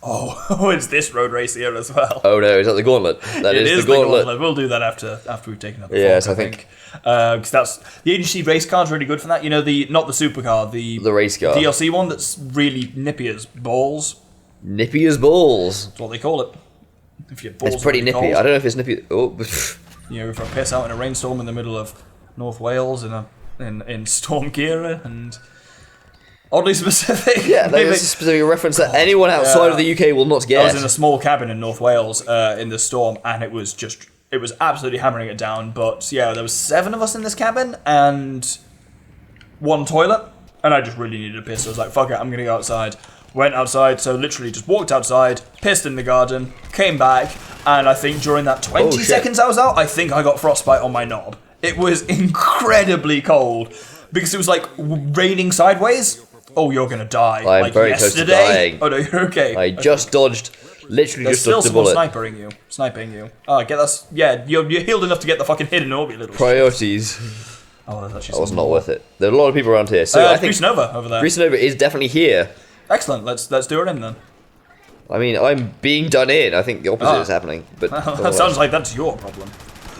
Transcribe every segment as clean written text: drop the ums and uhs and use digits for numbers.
Oh, it's this road race here as well. Oh no, is that the gauntlet? That is the gauntlet. We'll do that after we've taken up the Yes, Volk, I think. Because that's the agency race car's really good for that. You know, not the supercar, the race car. DLC one that's really nippy as balls. Nippy as balls. That's what they call it. If your balls It's pretty nippy. Cold, I don't know if it's nippy. Oh, you go for a piss out in a rainstorm in the middle of North Wales in storm gear and oddly specific. yeah, that is a specific reference that anyone outside of the UK will not get. I was in a small cabin in North Wales in the storm, and it was absolutely hammering it down. But yeah, there was 7 of us in this cabin and 1 toilet, and I just really needed a piss. So I was like, fuck it, I'm gonna go outside. Went outside, so literally just walked outside, pissed in the garden, came back, and I think during that 20 seconds I was out, I think I got frostbite on my knob. It was incredibly cold because it was like raining sideways. Oh, you're gonna die. I'm like very yesterday. close to dying. Oh no, you're okay. I just dodged, literally There's just dodged a bullet. Still sniping you. Oh, get us. Yeah, you're healed enough to get the fucking hidden orb, you little Priorities. Oh, that's actually That was not worth it. There are a lot of people around here, so I think Gryzunova over there. Gryzunova is definitely here. Excellent. Let's do it in then. I mean, I'm being done in. I think the opposite is happening. But That sounds like that's your problem.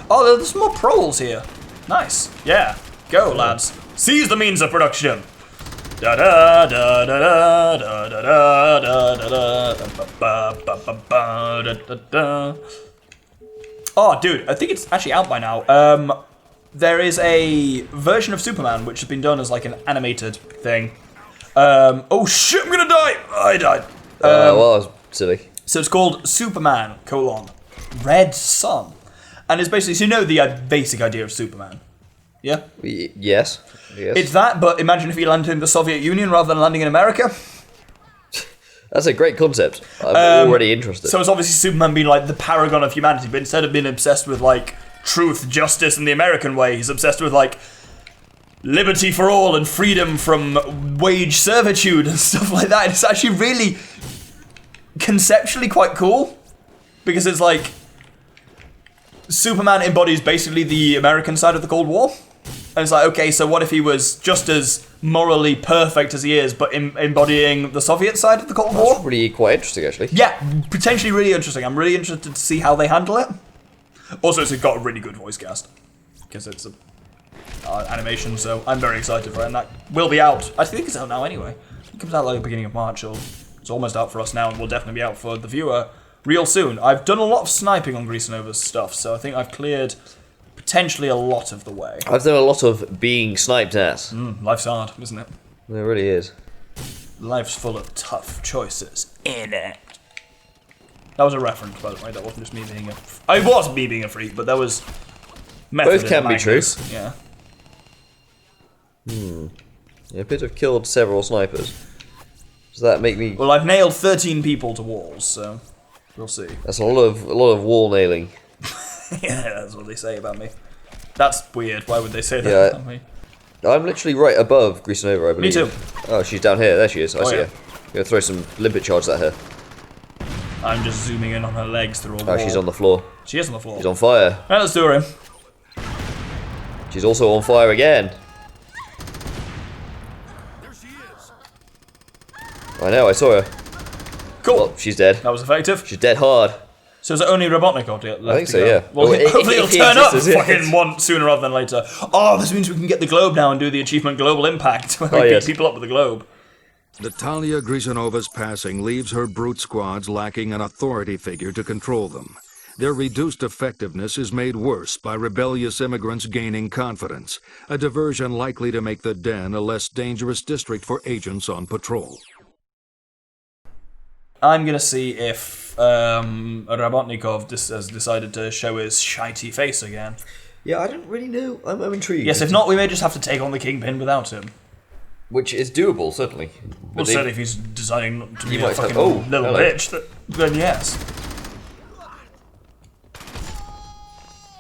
Oh, there's more proles here. Nice. Yeah. Go, lads. Seize the means of production. Da da da da da da da da da da da da. Oh, dude, I think it's actually out by now. There is a version of Superman which has been done as like an animated thing. Oh shit, I'm gonna die! I died. well, that was silly. So it's called Superman, Red Sun. And it's basically, so you know the basic idea of Superman. Yeah? Yes. It's that, but imagine if you landed in the Soviet Union rather than landing in America. That's a great concept. I'm already interested. So it's obviously Superman being like the paragon of humanity, but instead of being obsessed with like truth, justice, and the American way, he's obsessed with like liberty for all and freedom from wage servitude and stuff like that. It's actually really conceptually quite cool because it's like Superman embodies basically the American side of the Cold War. And it's like, okay, so what if he was just as morally perfect as he is, but embodying the Soviet side of the Cold War? That's really quite interesting, actually. Yeah, potentially really interesting. I'm really interested to see how they handle it. Also, it's got a really good voice cast because it's a animation, so I'm very excited for it, and that will be out. I think it's out now anyway. It comes out like the beginning of March, so it's almost out for us now, and will definitely be out for the viewer real soon. I've done a lot of sniping on Gryzunova's stuff, so I think I've cleared potentially a lot of the way. I've done a lot of being sniped at. Life's hard, isn't it? It really is. Life's full of tough choices in it. That was a reference, by the way. That wasn't just me being a... I was me being a freak, but that was... Both can be true. Yeah. You appear to have killed several snipers. Does that make me... Well, I've nailed 13 people to walls, so we'll see. That's a lot of wall nailing. Yeah, that's what they say about me. That's weird. Why would they say that about me? I'm literally right above Gryzunova, I believe. Me too. Oh, she's down here. There she is. I see yeah. her. I'm going to throw some limpet charges at her. I'm just zooming in on her legs through all the Oh, wall. she's on the floor. She is on the floor. She's on fire. Right, let's do her in. She's also on fire again. There she is. I know, I saw her. Cool. Well, she's dead. That was effective. She's dead hard. So is it only Rabotnikov left? I think to so, go? yeah. Well, Well, hopefully if he'll he turn up exists, yeah. fucking once sooner rather than later. Oh, this means we can get the globe now and do the achievement Global Impact. Where we beat yes. people up with the globe. Natalya Gryzunova's passing leaves her brute squads lacking an authority figure to control them. Their reduced effectiveness is made worse by rebellious immigrants gaining confidence, a diversion likely to make the Den a less dangerous district for agents on patrol. I'm going to see if Rabotnikov has decided to show his shitey face again. Yeah, I don't really know. I'm intrigued. Yes, if not, we may just have to take on the Kingpin without him. Which is doable, certainly. Well, certainly if he's deciding not to be a might fucking have- oh, little hello. bitch, then yes.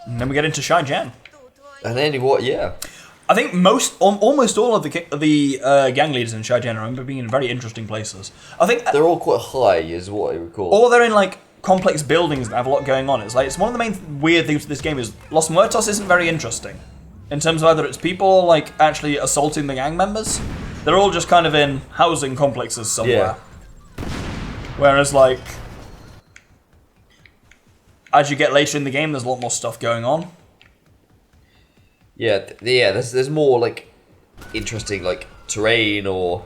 And then we get into Shai-gen. And then what? Yeah. I think almost all of the gang leaders in Shai-gen I remember being in very interesting places. I think They're all quite high, is what I recall. or they're in like complex buildings that have a lot going on. It's like it's one of the main weird things with this game is Los Muertos isn't very interesting in terms of either it's people or like actually assaulting the gang members. They're all just kind of in housing complexes somewhere. Whereas, like, as you get later in the game, there's a lot more stuff going on. Yeah, there's more, like, interesting, like, terrain or...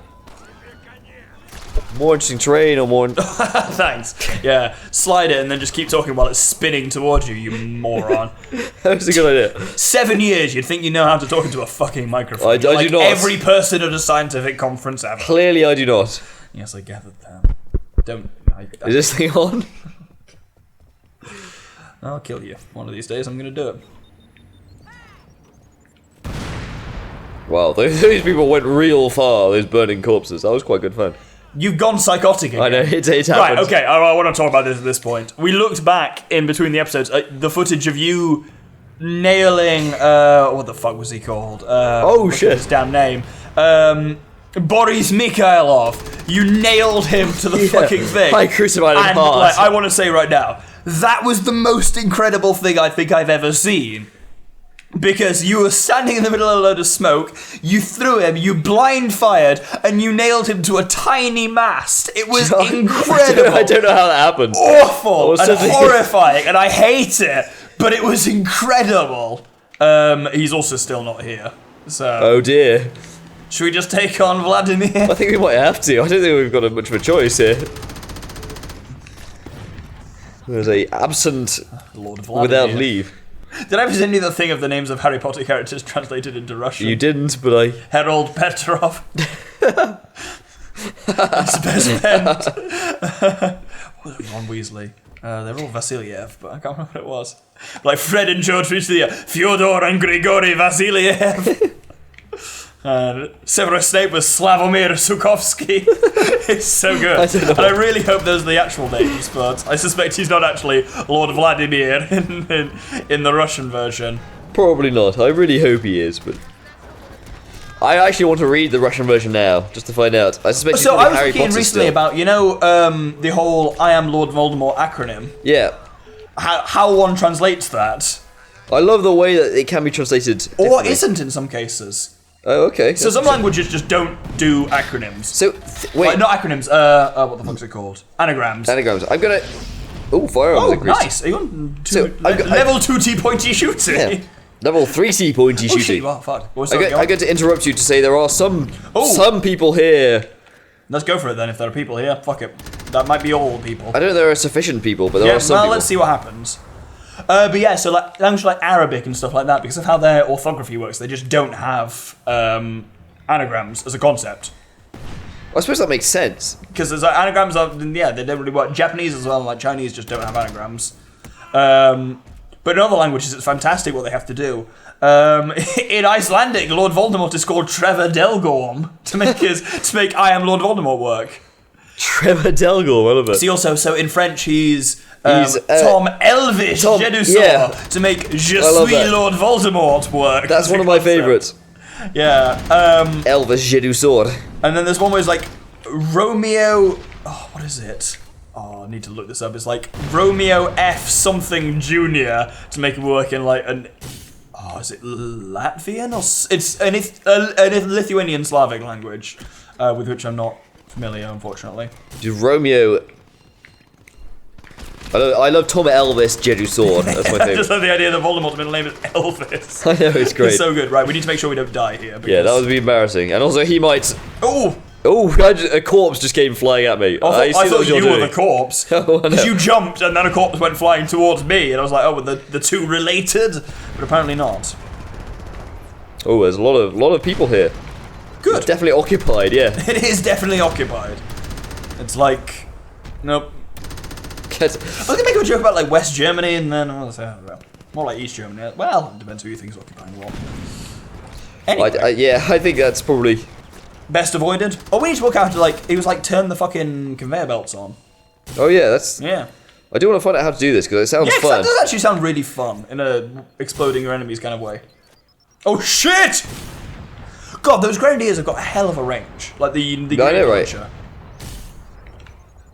More interesting terrain or more... Thanks. Yeah, slide it and then just keep talking while it's spinning towards you, you moron. That was a good idea. 7 years, you'd think you know how to talk into a fucking microphone. I Like do not. every person at a scientific conference ever. Clearly I do not. Yes, I gathered that. Don't... Is this thing on? I'll kill you. One of these days I'm gonna do it. Wow, those people went real far, those burning corpses. That was quite good fun. You've gone psychotic again. I know, it happened. Right, okay, I want to talk about this at this point. We looked back in between the episodes, the footage of you nailing, what the fuck was he called? Oh, shit. His damn name. Boris Mikhailov. You nailed him to the fucking thing. I crucified him and, hard. like, I want to say right now, that was the most incredible thing I think I've ever seen. Because you were standing in the middle of a load of smoke, you threw him, you blind fired, and you nailed him to a tiny mast. It was incredible. I don't know how that happened. Awful and horrifying, and I hate it, but it was incredible. He's also still not here, so... Oh dear. Should we just take on Vladimir? I think we might have to. I don't think we've got much of a choice here. There's a absent Lord Vladimir. without leave. Did I ever send you the thing of the names of Harry Potter characters translated into Russian? You didn't, but I... Harold Petrov. His best friend. Ron Weasley. They're all Vasilyev, but I can't remember what it was. Like Fred and George Weasley, Fyodor and Grigory Vasilyev. Severus Snape was Slavomir Sukovsky. It's so good. And I really hope those are the actual names, but I suspect he's not actually Lord Vladimir in the Russian version. Probably not. I really hope he is, but... I actually want to read the Russian version now, just to find out. I suspect So I was Harry thinking Potter recently still. about, you know, the whole I am Lord Voldemort acronym. Yeah. How one translates that. I love the way that it can be translated Or differently. isn't in some cases. Oh, okay. So some languages just don't do acronyms. So, wait. Like, not acronyms, what the fuck's it called? Anagrams. Anagrams. I'm gonna... Oh, firearms Oh, increased. nice. Are you on So, level 2T pointy shooting? Yeah. Level 3C pointy Oh shooting. shit, well, fuck. Well, I get to interrupt you to say there are some people here. Let's go for it then, if there are people here. Fuck it. That might be all people. I don't know if there are sufficient people, but there are some well, people. let's see what happens. But yeah, so like language like Arabic and stuff like that, because of how their orthography works, they just don't have anagrams as a concept. I suppose that makes sense. Because there's anagrams are, yeah, they don't really work. Japanese as well, like Chinese just don't have anagrams. But in other languages, it's fantastic what they have to do. In Icelandic, Lord Voldemort is called Trevor Delgorm to make I am Lord Voldemort work. Trevor Delgorm, I love it. See, also, so in French, he's Tom Elvish Jedusor to make Je suis Lord Voldemort work. That's one of my favourites. Yeah. Elvis Jedusor. And then there's one where it's like Romeo. Oh, what is it? Oh, I need to look this up. It's like Romeo F something Junior to make it work in like an. Oh, is it Latvian or it's a Lithuanian Slavic language, with which I'm not familiar, unfortunately. Dude, Romeo. I love Tom Elvis Jedusor. That's my I favourite. just love the idea that Voldemort's middle name is Elvis. I know, it's great. It's so good. Right, we need to make sure we don't die here. Yeah, that would be embarrassing. And also, he might. Oh! Oh, a corpse just came flying at me. I thought you were doing. the corpse. Oh, I Because know. you jumped and then a corpse went flying towards me, and I was like, oh, well, the two related? But apparently not. Oh, there's a lot of people here. Good. It's definitely occupied, yeah. It is definitely occupied. It's like, nope. I was gonna make a joke about like West Germany, and then more like East Germany. Well, it depends who you think is occupying what. Anyway, yeah, I think that's probably best avoided. Oh, we need to work out how to like. He was like turn the fucking conveyor belts on. Oh yeah, that's. Yeah. I do want to find out how to do this because it sounds Yeah, fun. that does actually sound really fun in a exploding your enemies kind of way. Oh shit! God, those grenadiers have got a hell of a range. Like the grenade launcher.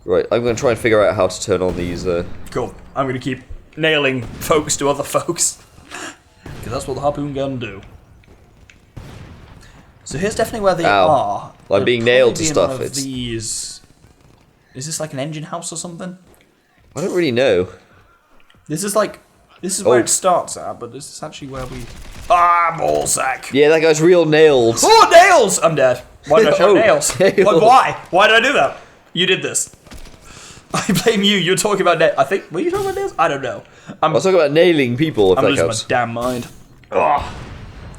Right, I'm going to try and figure out how to turn on these. Cool. I'm going to keep nailing folks to other folks. Because that's what the harpoon gun do. So here's definitely where they are. I'm being They'll nailed probably to be in stuff. one of these. Is this like an engine house or something? I don't really know. This is where it starts at, but this is actually where we... Ah, ballsack! Yeah, that guy's real nailed. Oh, nails! I'm dead. Why did I show Oh, nails? nails. Why? Why did I do that? You did this. I blame you. You're talking about nails. I think... Were you talking about nails? I don't know. I was talking about nailing people, if I'm that losing counts. my damn mind. Ugh.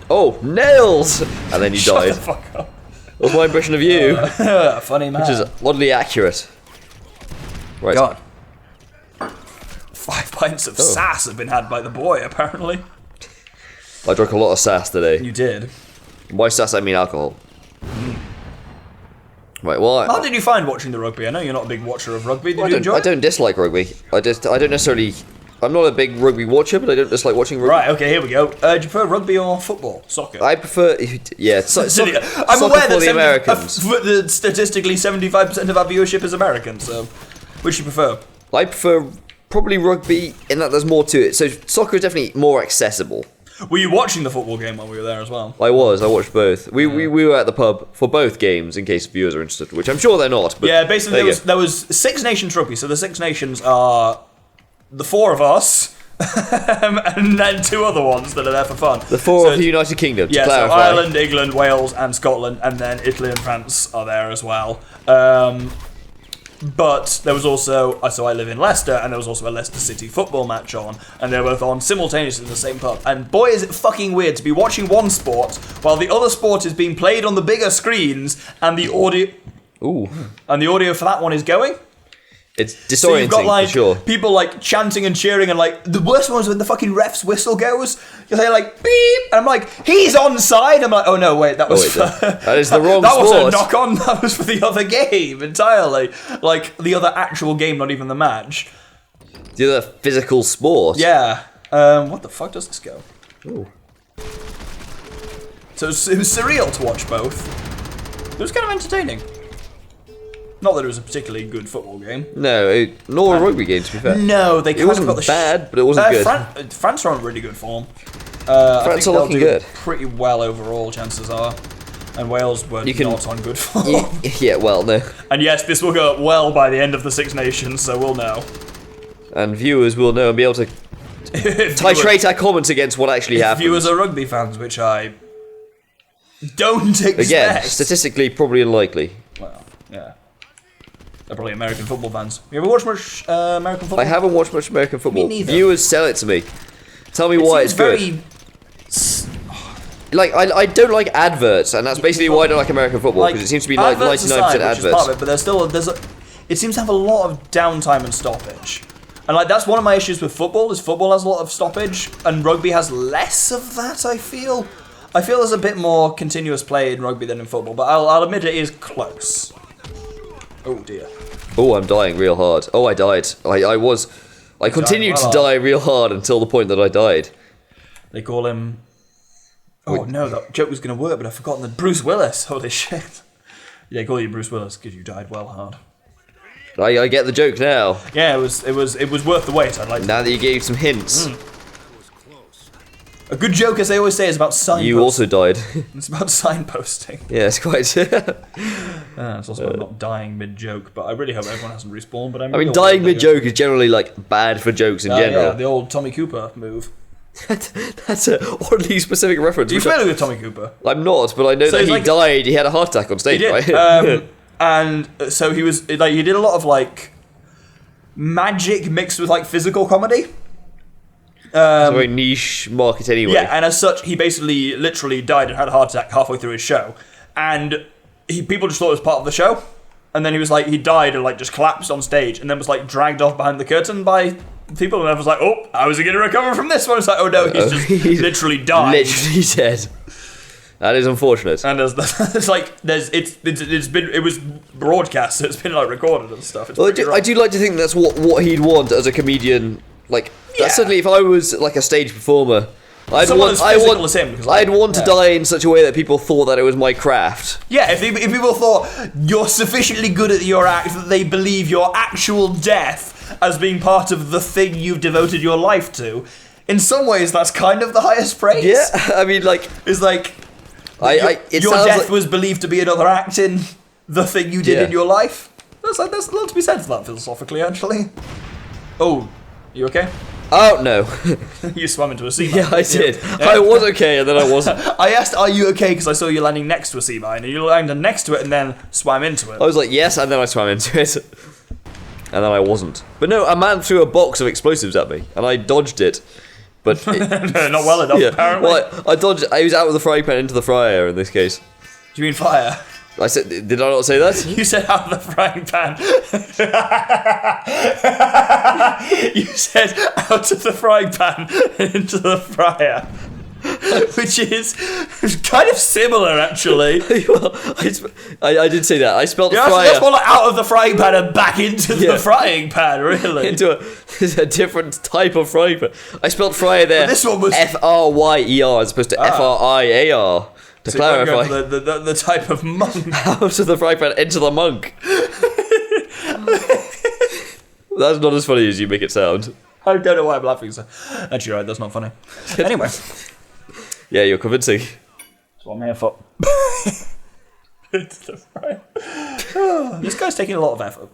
Oh, nails! And then you Shut died. the fuck up. That was my impression of you. Funny man. Which is oddly accurate. Right. God. 5 pints of sass have been had by the boy, apparently. I drank a lot of sass today. You did. By sass, I mean alcohol. Right, well, How did you find watching the rugby? I know you're not a big watcher of rugby. Did you enjoy I it? don't dislike rugby. I don't necessarily... I'm not a big rugby watcher, but I don't dislike watching rugby. Right, okay, here we go. Do you prefer rugby or football? Soccer? I prefer... Yeah, I'm soccer aware for that the Americans. Statistically 75% of our viewership is American, so which do you prefer? I prefer probably rugby in that there's more to it. So soccer is definitely more accessible. Were you watching the football game while we were there as well? I watched both. We were at the pub for both games in case viewers are interested, which I'm sure they're not. But Yeah, basically there was Six Nations rugby, so the Six Nations are the four of us, and then two other ones that are there for fun. The four of the United Kingdom, to Yeah, so clarify. Ireland, England, Wales, and Scotland, and then Italy and France are there as well. But there was also, so I live in Leicester, and there was also a Leicester City football match on, and they were both on simultaneously in the same pub. And boy, is it fucking weird to be watching one sport while the other sport is being played on the bigger screens, and the audio for that one is going. It's So you've got disorienting, like for sure. people like chanting and cheering, and like the worst one was when the fucking ref's whistle goes. You hear like beep, and I'm like, he's onside. I'm like, oh no, wait, that was that is the wrong that sport. was a knock on. That was for the other game entirely, like the other actual game, not even the match. The other physical sport. Yeah. What the fuck does this go? Ooh. So it was surreal to watch both. It was kind of entertaining. Not that it was a particularly good football game. No, nor a rugby game, to be fair. No, they kind wasn't of got the bad, but it wasn't good. France are on really good form. France I think are they'll looking do good. pretty well overall, chances are. And Wales were not on good form. Yeah, well, no. And yes, this will go up well by the end of the Six Nations, so we'll know. And viewers will know and be able to titrate our comments against what actually happened. Viewers are rugby fans, which I don't expect. Again, statistically, probably unlikely. Well, yeah. They're probably American football fans. You ever watch much American football? I haven't watched much American football. Me neither. Viewers sell it to me. Tell me why it's good. Like, I don't like adverts, and that's basically why I don't like American football, because it seems to be like 99% aside, adverts. Which is part of it, but it seems to have a lot of downtime and stoppage. And like that's one of my issues with football, is football has a lot of stoppage, and rugby has less of that, I feel. I feel there's a bit more continuous play in rugby than in football, but I'll admit it is close. Oh dear. Oh, I'm dying real hard. Oh, I died. I continued to die real hard until the point that I died. They call him... Oh no, that joke was going to work, but I've forgotten that Bruce Willis. Holy shit. Yeah, they call you Bruce Willis because you died well hard. I get the joke now. Yeah, it was worth the wait, I'd like to. Now that you gave some hints. A good joke, as they always say, is about signposting. You also died. It's about signposting. Yeah, it's quite... It's also about not dying mid-joke, but I really hope everyone hasn't respawned. But I mean, dying mid-joke is generally, like, bad for jokes in general. Yeah, the old Tommy Cooper move. That's a oddly specific reference. Are you familiar with Tommy Cooper? I'm not, but I know that he died. He had a heart attack on stage, He did. right? And so he was, like, he did a lot of, like, magic mixed with, like, physical comedy. It's a very niche market anyway. Yeah, and as such, he basically literally died and had a heart attack halfway through his show. And people just thought it was part of the show. And then he was like, he died and like just collapsed on stage and then was like dragged off behind the curtain by people. And I was like, oh, how is he going to recover from this one? It's like, oh no, he's just literally died. Literally dead. That is unfortunate. And it's like, it was broadcast, so it's been like recorded and stuff. It's I do like to think that's what he'd want as a comedian. Like, that's certainly if I was like a stage performer, I'd want to die in such a way that people thought that it was my craft. Yeah, if people thought you're sufficiently good at your act that they believe your actual death as being part of the thing you've devoted your life to, in some ways that's kind of the highest praise. Yeah, I mean, like, it's like your death was believed to be another act in the thing you did in your life. There's a lot to be said for that philosophically, actually. Oh, you okay? Oh, no. You swam into a sea mine. Yeah, I did. Yeah. I was okay, and then I wasn't. I asked, are you okay? Because I saw you landing next to a sea mine, and you landed next to it and then swam into it. I was like, yes, and then I swam into it. And then I wasn't. But no, a man threw a box of explosives at me, and I dodged it. But not well enough, apparently. Well, I dodged. I was out of the frying pan into the fryer in this case. Do you mean fire? I said, did I not say that? You said out of the frying pan. You said out of the frying pan and into the fryer. Which is kind of similar, actually. Well, I did say that. I spelled fryer. That's more like out of the frying pan and back into the frying pan, really. Into a different type of frying pan. I spelled fryer there. But this one was Fryer as opposed to Friar. To so clarify. The type of monk. Out of the frying pan into the monk. That's not as funny as you make it sound. I don't know why I'm laughing. So. Actually, right, that's not funny. Anyway. Yeah, you're convincing. That's what I'm here for. This guy's taking a lot of effort.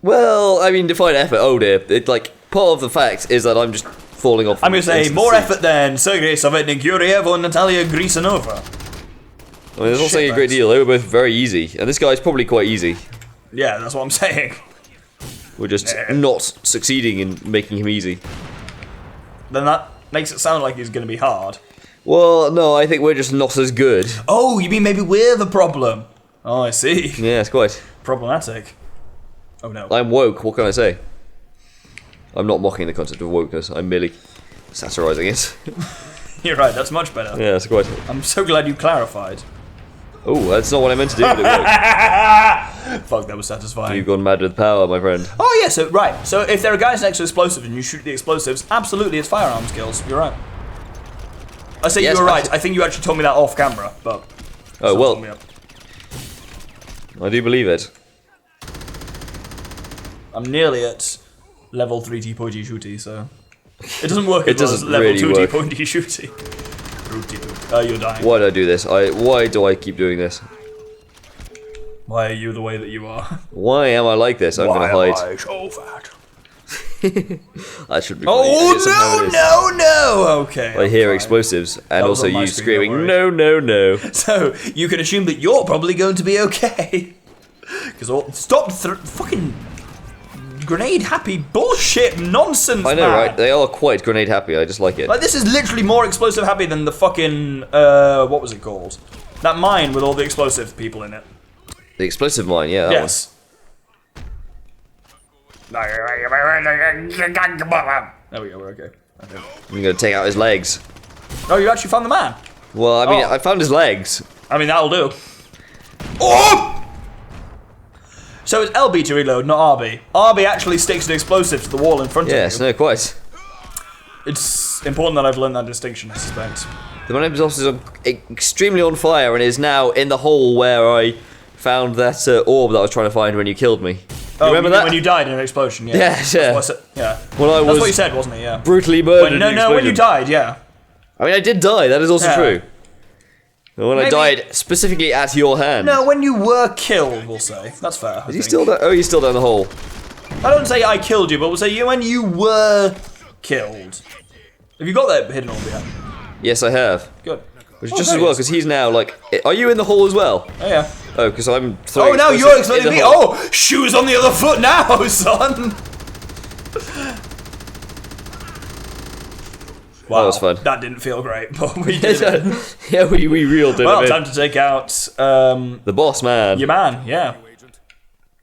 Well, I mean, define effort. Oh dear. It's like, part of the fact is that I'm just falling off. I'm going to say more effort than Sergei Sovetnik-Yuriev and Natalya Gryzunova. I mean, there's not saying a great deal. They were both very easy. And this guy's probably quite easy. Yeah, that's what I'm saying. We're just not succeeding in making him easy. Then that makes it sound like he's going to be hard. Well, no, I think we're just not as good. Oh, you mean maybe we're the problem? Oh, I see. Yeah, it's quite problematic. Oh no. I'm woke, what can I say? I'm not mocking the concept of wokeness, I'm merely satirising it. You're right, that's much better. Yeah, it's quite... I'm so glad you clarified. Oh, that's not what I meant to do, but it worked. Fuck, that was satisfying. You've gone mad with power, my friend. Oh yeah, so, right. So if there are guys next to explosives and you shoot the explosives, absolutely it's firearm skills. You're right. I say you were right. I think you actually told me that off camera, but... Oh, well... I do believe it. I'm nearly at level 3 T-pointy shooty, so... It doesn't work it doesn't as level really 2 work. T-pointy shooty. You're dying. Why do I do this? Why do I keep doing this? Why are you the way that you are? Why am I like this? I'm gonna hide. Why am I so fat? That should be funny. Oh, no! Okay. I hear explosives, and also you screaming, no, no, no. So, you can assume that you're probably going to be okay. Because stop fucking grenade-happy bullshit nonsense, I know, man. right? They are quite grenade-happy, I just like it. Like, this is literally more explosive-happy than the fucking, what was it called? That mine with all the explosive people in it. The explosive mine, yeah, that yes. There we go, we're okay. I'm gonna take out his legs. Oh, you actually found the man? Well, I mean, I found his legs. I mean, that'll do. Oh! So it's LB to reload, not RB. RB actually sticks an explosive to the wall in front of you. Yes, no, quite. It's important that I've learned that distinction, I suspect. The man is extremely on fire and is now in the hole where I found that orb that I was trying to find when you killed me. Oh, remember that? When you died in an explosion, yeah. Yes, yeah. Yeah. When I was That's what you said, wasn't it? Yeah. brutally murdered in an explosion. when you died, yeah. I mean, I did die, that is also true. And when I Maybe- died specifically at your hand. No, when you were killed, we'll say. That's fair. Is he still down? Oh, he's still down the hole. I don't say I killed you, but we'll say when you were killed. Have you got that hidden orb yet? Yes, I have. Good. Which is just as well, because he's now, like... Are you in the hole as well? Oh, yeah. Oh, because I'm throwing... Oh, now you're explaining me. Oh, shoes on the other foot now, son. Wow, that was fun. That didn't feel great, but we did it. Yeah, we reeled it. Well, time to take out the boss man. your man. Yeah,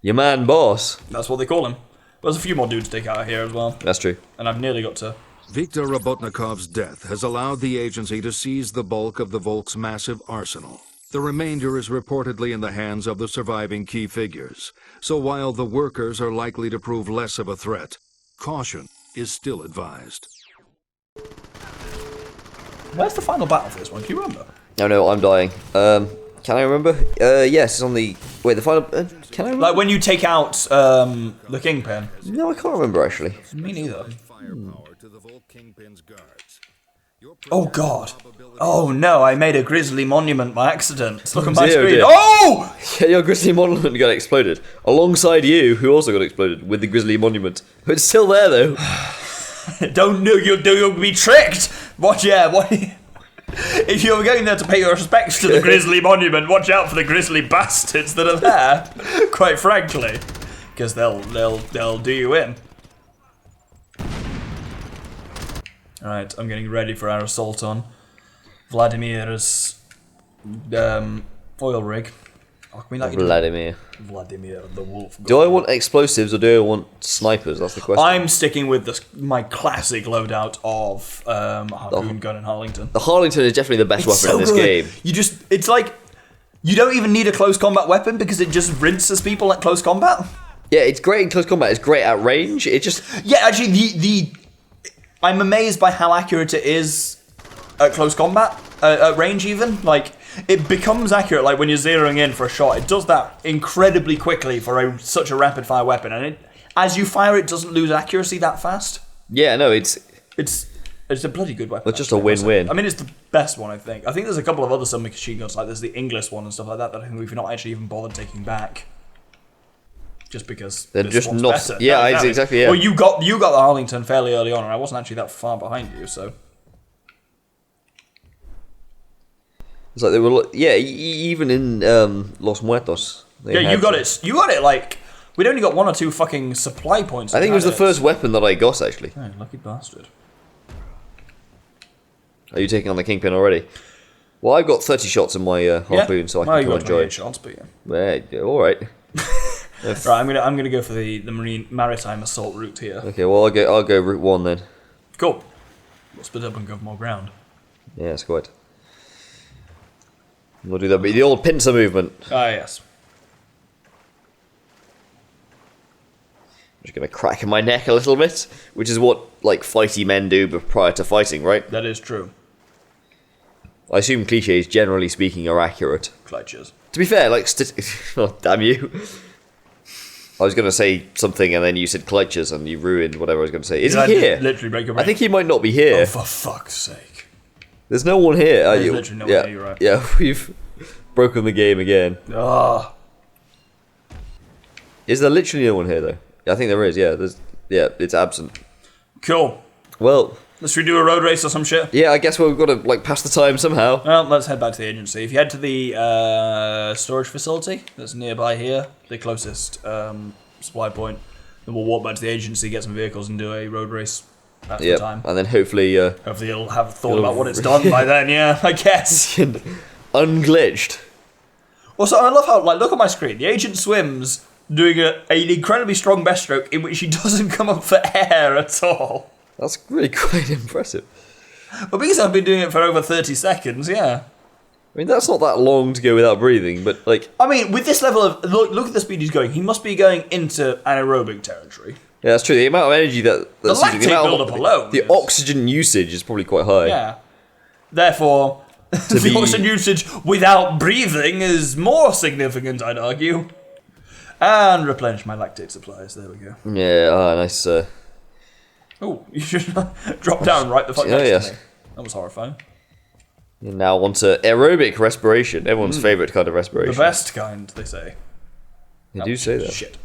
Your man boss. that's what they call him. There's a few more dudes to take out here as well, That's true. and I've nearly got to. Viktor Rabotnikov's death has allowed the agency to seize the bulk of the Volk's massive arsenal. The remainder is reportedly in the hands of the surviving key figures. So while the workers are likely to prove less of a threat, caution is still advised. Where's the final battle for this one? Can you remember? Oh no, I'm dying. Can I remember? Yes, it's on the... Wait, the final... can I remember? Like when you take out the Kingpin. No, I can't remember actually. Me neither. Firepower to the Volk Kingpin's guards. Oh god. Oh no, I made a grizzly monument by accident. Look at my Dear, screen. dear. Oh! Yeah, your grizzly monument got exploded. Alongside you, who also got exploded with the grizzly monument. It's still there, though. Don't know, you'll be tricked! What? If you're going there to pay your respects to the grizzly monument, watch out for the grizzly bastards that are there, quite frankly. Because they'll do you in. Alright, I'm getting ready for our assault on Vladimir's oil rig. Oh, can we like Vladimir the wolf. Do I want explosives or do I want snipers? That's the question. I'm sticking with my classic loadout of harpoon gun and Harlington. The Harlington is definitely the best weapon in this game. It's like, you don't even need a close combat weapon because it just rinses people at close combat. Yeah, it's great in close combat. It's great at range. It just... Yeah, actually, I'm amazed by how accurate it is at close combat, at range even. Like, it becomes accurate, like when you're zeroing in for a shot. It does that incredibly quickly for such a rapid fire weapon, and as you fire, it doesn't lose accuracy that fast. Yeah, no, it's a bloody good weapon. It's just a win-win. I mean, it's the best one, I think. I think there's a couple of other submachine guns, like there's the English one and stuff like that I think we've not actually even bothered taking back. Just because they're this just one's not. better. Yeah, No, exactly. Yeah. Well, you got the Harlington fairly early on, and I wasn't actually that far behind you, so. It's like they were. Yeah, even in Los Muertos. Yeah, you got it. You got it. Like, we'd only got 1 or 2 fucking supply points. I think it was the first weapon that I got actually. Oh, lucky bastard. Are you taking on the Kingpin already? Well, I've got 30 shots in my harpoon, so I can come enjoy it. Shots, but yeah. Yeah, all right. Right, I'm gonna go for the maritime assault route here. Okay, well I'll go route 1 then. Cool. We'll split up and go for more ground. Yeah, that's quite. We'll do that. But the old pincer movement. Ah, yes. I'm just gonna crack my neck a little bit, which is what like fighty men do prior to fighting, right? That is true. I assume cliches, generally speaking, are accurate. Clutches. To be fair, like oh, damn you. I was going to say something and then you said clutches and you ruined whatever I was going to say. Is he here? Literally break your brain. I think he might not be here. Oh, for fuck's sake. There's no one here. There's literally no one here, you're right. Yeah, we've broken the game again. Ah. Is there literally no one here, though? I think there is, yeah. It's absent. Cool. Well... Let's redo a road race or some shit. Yeah, I guess we've got to like pass the time somehow. Well, let's head back to the agency. If you head to the storage facility that's nearby here, the closest supply point, then we'll walk back to the agency, get some vehicles, and do a road race. That's the time. And then hopefully... hopefully it'll have thought about what it's done by then, yeah, I guess. Unglitched. Also, I love how, like, look at my screen. The agent swims doing an incredibly strong breaststroke in which she doesn't come up for air at all. That's really quite impressive. Well, because I've been doing it for over 30 seconds, yeah. I mean, that's not that long to go without breathing, but like... I mean, with this level of... Look at the speed he's going. He must be going into anaerobic territory. Yeah, that's true. The amount of energy that's the lactate build-up alone. The oxygen usage is probably quite high. Yeah. Therefore, the oxygen usage without breathing is more significant, I'd argue. And replenish my lactate supplies. There we go. Yeah, nice... Oh, you should drop down right the fuck next to me. That was horrifying. You're now onto aerobic respiration, everyone's favourite kind of respiration. The best kind, they say. They do say that. Shit.